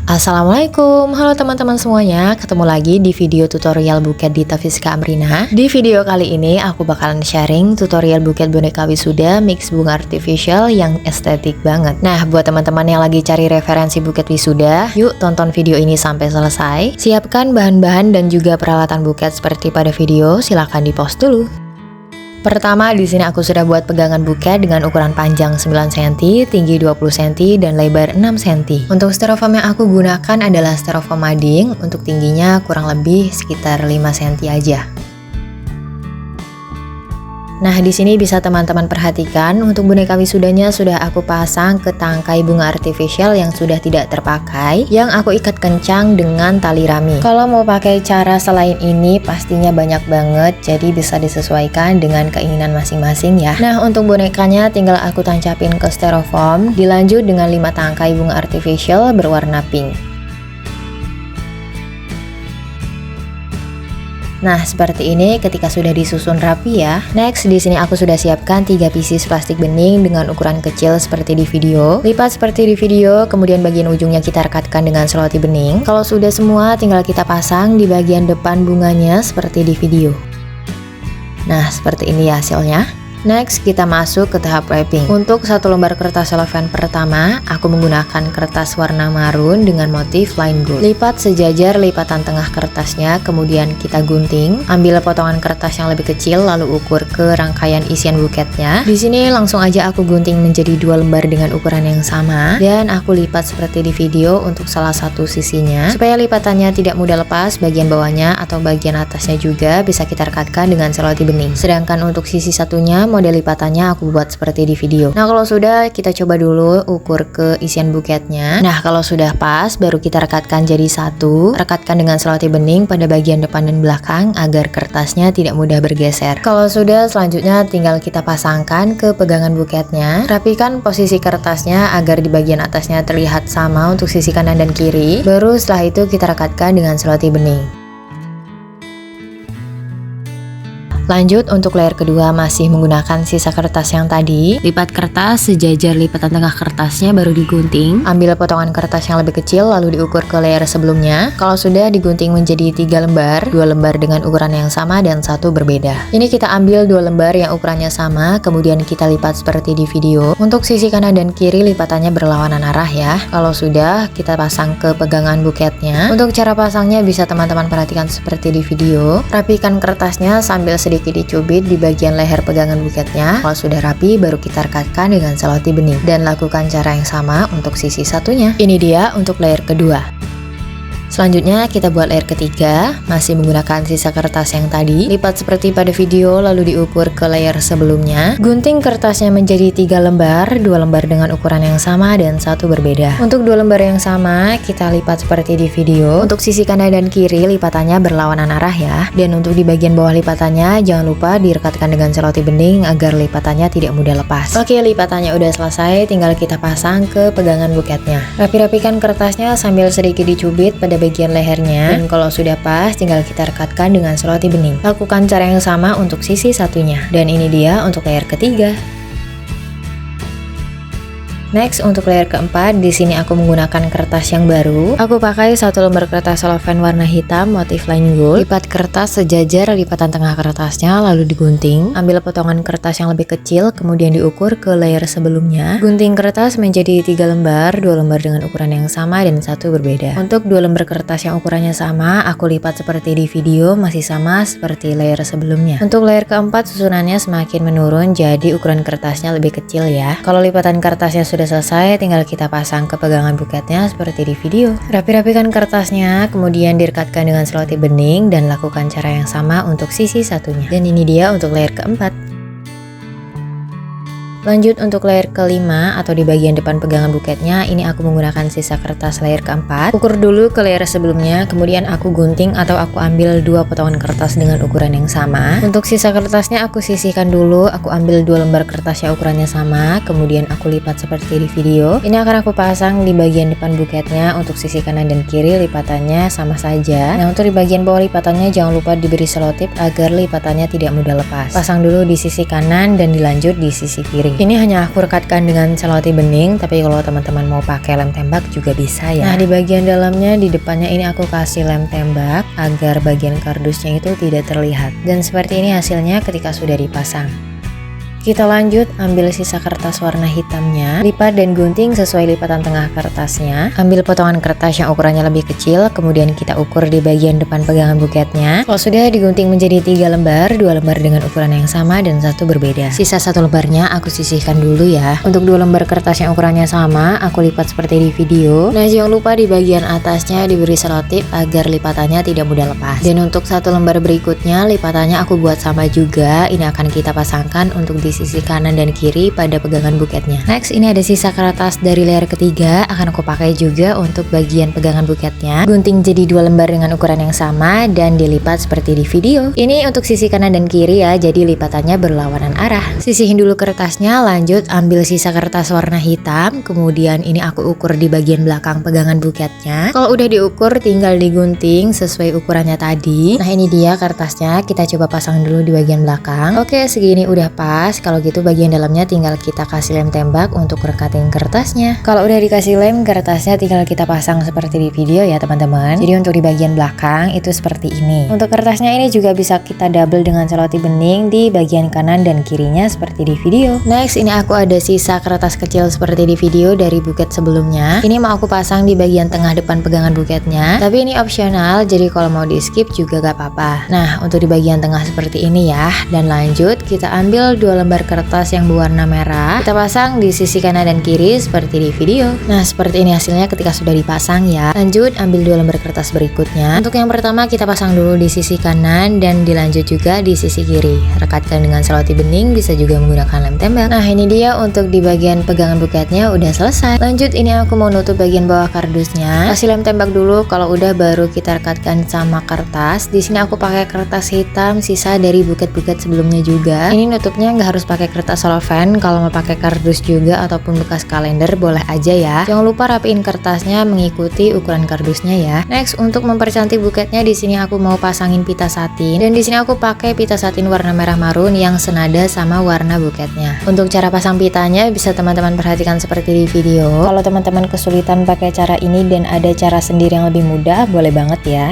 Assalamualaikum, halo teman-teman semuanya. Ketemu lagi di video tutorial buket Dita Fisika Amrina. Di video kali ini aku bakalan sharing tutorial buket boneka wisuda mix bunga artificial yang estetik banget. Nah, buat teman-teman yang lagi cari referensi buket wisuda, yuk tonton video ini sampai selesai. Siapkan bahan-bahan dan juga peralatan buket seperti pada video, silahkan di pause dulu. Pertama, di sini aku sudah buat pegangan buket dengan ukuran panjang 9 cm, tinggi 20 cm, dan lebar 6 cm. Untuk styrofoam yang aku gunakan adalah styrofoam mading. Untuk tingginya kurang lebih sekitar 5 cm aja. Nah, di sini bisa teman-teman perhatikan untuk boneka wisudanya sudah aku pasang ke tangkai bunga artificial yang sudah tidak terpakai, yang aku ikat kencang dengan tali rami. Kalau mau pakai cara selain ini pastinya banyak banget, jadi bisa disesuaikan dengan keinginan masing-masing ya. Nah, untuk bonekanya tinggal aku tancapin ke styrofoam, dilanjut dengan 5 tangkai bunga artificial berwarna pink. Nah, seperti ini ketika sudah disusun rapi ya. Next, di sini aku sudah siapkan 3 pieces plastik bening dengan ukuran kecil seperti di video. Lipat seperti di video, kemudian bagian ujungnya kita rekatkan dengan selotip bening. Kalau sudah semua, tinggal kita pasang di bagian depan bunganya seperti di video. Nah, seperti ini ya hasilnya. Next, kita masuk ke tahap wrapping. Untuk satu lembar kertas cellophane pertama, aku menggunakan kertas warna marun dengan motif line gold. Lipat sejajar lipatan tengah kertasnya, kemudian kita gunting. Ambil potongan kertas yang lebih kecil, lalu ukur ke rangkaian isian buketnya. Di sini langsung aja aku gunting menjadi 2 lembar dengan ukuran yang sama, dan aku lipat seperti di video untuk salah satu sisinya. Supaya lipatannya tidak mudah lepas, bagian bawahnya atau bagian atasnya juga bisa kita rekatkan dengan selotip bening. Sedangkan untuk sisi satunya, model lipatannya aku buat seperti di video. Nah, kalau sudah, kita coba dulu ukur ke isian buketnya. Nah, kalau sudah pas, baru kita rekatkan jadi satu. Rekatkan dengan selotip bening pada bagian depan dan belakang agar kertasnya tidak mudah bergeser. Kalau sudah, selanjutnya tinggal kita pasangkan ke pegangan buketnya. Rapikan posisi kertasnya agar di bagian atasnya terlihat sama untuk sisi kanan dan kiri. Baru setelah itu kita rekatkan dengan selotip bening. Lanjut, untuk layer kedua masih menggunakan sisa kertas yang tadi. Lipat kertas sejajar lipatan tengah kertasnya, baru digunting. Ambil potongan kertas yang lebih kecil lalu diukur ke layer sebelumnya. Kalau sudah, digunting menjadi 3 lembar, 2 lembar dengan ukuran yang sama dan 1 berbeda. Ini kita ambil 2 lembar yang ukurannya sama, kemudian kita lipat seperti di video. Untuk sisi kanan dan kiri lipatannya berlawanan arah ya. Kalau sudah, kita pasang ke pegangan buketnya. Untuk cara pasangnya bisa teman-teman perhatikan seperti di video. Rapikan kertasnya sambil sedikit dicubit di bagian leher pegangan buketnya. Kalau sudah rapi, baru kita rekatkan dengan selotip bening dan lakukan cara yang sama untuk sisi satunya. Ini dia untuk layer kedua. Selanjutnya kita buat layer ketiga, masih menggunakan sisa kertas yang tadi. Lipat seperti pada video lalu diukur ke layer sebelumnya. Gunting kertasnya menjadi 3 lembar, 2 lembar dengan ukuran yang sama dan 1 berbeda. Untuk 2 lembar yang sama, kita lipat seperti di video. Untuk sisi kanan dan kiri lipatannya berlawanan arah ya. Dan untuk di bagian bawah lipatannya jangan lupa direkatkan dengan selotip bening agar lipatannya tidak mudah lepas. Oke, lipatannya udah selesai, tinggal kita pasang ke pegangan buketnya. Rapi-rapikan kertasnya sambil sedikit dicubit pada bagian lehernya, dan kalau sudah pas tinggal kita rekatkan dengan selotip bening. Lakukan cara yang sama untuk sisi satunya. Dan ini dia untuk layer ketiga. Next, untuk layer keempat, di sini aku menggunakan kertas yang baru. Aku pakai 1 lembar kertas cellophane warna hitam motif line gold. Lipat kertas sejajar lipatan tengah kertasnya lalu digunting. Ambil potongan kertas yang lebih kecil, kemudian diukur ke layer sebelumnya. Gunting kertas menjadi 3 lembar, 2 lembar dengan ukuran yang sama dan 1 berbeda. Untuk 2 lembar kertas yang ukurannya sama, aku lipat seperti di video, masih sama seperti layer sebelumnya. Untuk layer keempat, susunannya semakin menurun, jadi ukuran kertasnya lebih kecil ya. Kalau lipatan kertasnya sudah selesai, tinggal kita pasang ke pegangan buketnya seperti di video. Rapi-rapikan kertasnya, kemudian direkatkan dengan selotip bening dan lakukan cara yang sama untuk sisi satunya. Dan ini dia untuk layer keempat. Lanjut untuk layer kelima atau di bagian depan pegangan buketnya, ini aku menggunakan sisa kertas layer keempat. Ukur dulu ke layer sebelumnya, kemudian aku gunting atau aku ambil 2 potongan kertas dengan ukuran yang sama. Untuk sisa kertasnya aku sisihkan dulu, aku ambil 2 lembar kertas yang ukurannya sama, kemudian aku lipat seperti di video. Ini akan aku pasang di bagian depan buketnya. Untuk sisi kanan dan kiri lipatannya sama saja. Nah, untuk di bagian bawah lipatannya jangan lupa diberi selotip agar lipatannya tidak mudah lepas. Pasang dulu di sisi kanan dan dilanjut di sisi kiri. Ini hanya aku rekatkan dengan selotip bening, tapi kalau teman-teman mau pakai lem tembak juga bisa ya. Nah, di bagian dalamnya, di depannya ini aku kasih lem tembak agar bagian kardusnya itu tidak terlihat. Dan seperti ini hasilnya ketika sudah dipasang. Kita lanjut ambil sisa kertas warna hitamnya, lipat dan gunting sesuai lipatan tengah kertasnya. Ambil potongan kertas yang ukurannya lebih kecil, kemudian kita ukur di bagian depan pegangan buketnya. Kalau sudah digunting menjadi 3 lembar, 2 lembar dengan ukuran yang sama dan 1 berbeda. Sisa 1 lembarnya aku sisihkan dulu ya. Untuk 2 lembar kertas yang ukurannya sama, aku lipat seperti di video. Nah, jangan lupa di bagian atasnya diberi selotip agar lipatannya tidak mudah lepas. Dan untuk 1 lembar berikutnya, lipatannya aku buat sama juga. Ini akan kita pasangkan untuk di sisi kanan dan kiri pada pegangan buketnya. Next, ini ada sisa kertas dari layer ketiga, akan aku pakai juga untuk bagian pegangan buketnya. Gunting jadi 2 lembar dengan ukuran yang sama dan dilipat seperti di video. Ini untuk sisi kanan dan kiri ya, jadi lipatannya berlawanan arah. Sisihin dulu kertasnya, lanjut ambil sisa kertas warna hitam, kemudian ini aku ukur di bagian belakang pegangan buketnya. Kalau udah diukur, tinggal digunting sesuai ukurannya tadi. Nah, ini dia kertasnya, kita coba pasang dulu di bagian belakang. Oke, segini udah pas. Kalau gitu bagian dalamnya tinggal kita kasih lem tembak untuk rekatin kertasnya. Kalau udah dikasih lem, kertasnya tinggal kita pasang seperti di video ya teman-teman. Jadi untuk di bagian belakang itu seperti ini. Untuk kertasnya ini juga bisa kita double dengan selotip bening di bagian kanan dan kirinya seperti di video. Next, ini aku ada sisa kertas kecil seperti di video dari buket sebelumnya. Ini mau aku pasang di bagian tengah depan pegangan buketnya. Tapi ini opsional, jadi kalau mau di skip juga gak apa-apa. Nah, untuk di bagian tengah seperti ini ya. Dan lanjut kita ambil 2 lembar kertas yang berwarna merah, kita pasang di sisi kanan dan kiri seperti di video. Nah, seperti ini hasilnya ketika sudah dipasang ya. Lanjut ambil 2 lembar kertas berikutnya. Untuk yang pertama kita pasang dulu di sisi kanan dan dilanjut juga di sisi kiri. Rekatkan dengan selotip bening, bisa juga menggunakan lem tembak. Nah, ini dia untuk di bagian pegangan buketnya udah selesai. Lanjut, ini aku mau nutup bagian bawah kardusnya. Kasih lem tembak dulu, kalau udah baru kita rekatkan sama kertas. Di sini aku pakai kertas hitam sisa dari buket-buket sebelumnya juga. Ini nutupnya nggak harus pakai kertas cellophane, kalau mau pakai kardus juga ataupun bekas kalender boleh aja ya. Jangan lupa rapiin kertasnya mengikuti ukuran kardusnya ya. Next, untuk mempercantik buketnya di sini aku mau pasangin pita satin dan di sini aku pakai pita satin warna merah marun yang senada sama warna buketnya. Untuk cara pasang pitanya bisa teman-teman perhatikan seperti di video. Kalau teman-teman kesulitan pakai cara ini dan ada cara sendiri yang lebih mudah, boleh banget ya.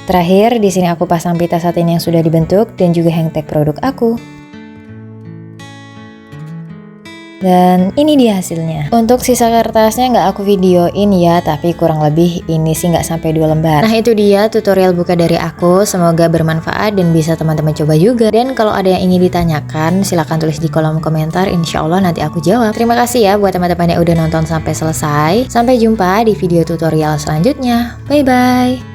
Terakhir, di sini aku pasang pita satin yang sudah dibentuk dan juga hang tag produk aku. Dan ini dia hasilnya. Untuk sisa kertasnya nggak aku videoin ya, tapi kurang lebih ini sih nggak sampai 2 lembar. Nah, itu dia tutorial buka dari aku. Semoga bermanfaat dan bisa teman-teman coba juga. Dan kalau ada yang ingin ditanyakan, silahkan tulis di kolom komentar. Insya Allah nanti aku jawab. Terima kasih ya buat teman-teman yang udah nonton sampai selesai. Sampai jumpa di video tutorial selanjutnya. Bye-bye.